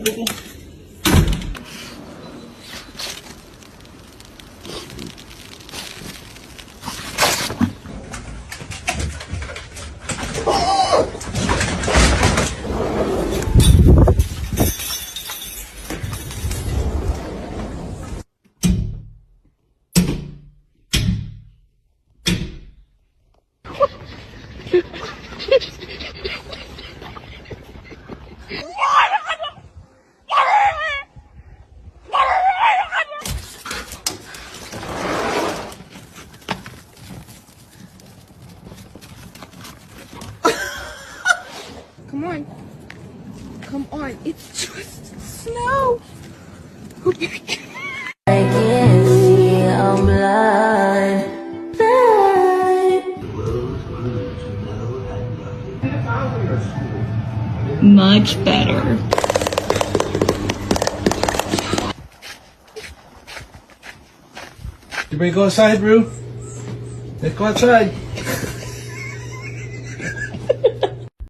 sige. Come on. Come on. It's just snow. I can see I'm blind. Much better. You ready to go outside, bro? Let's go outside.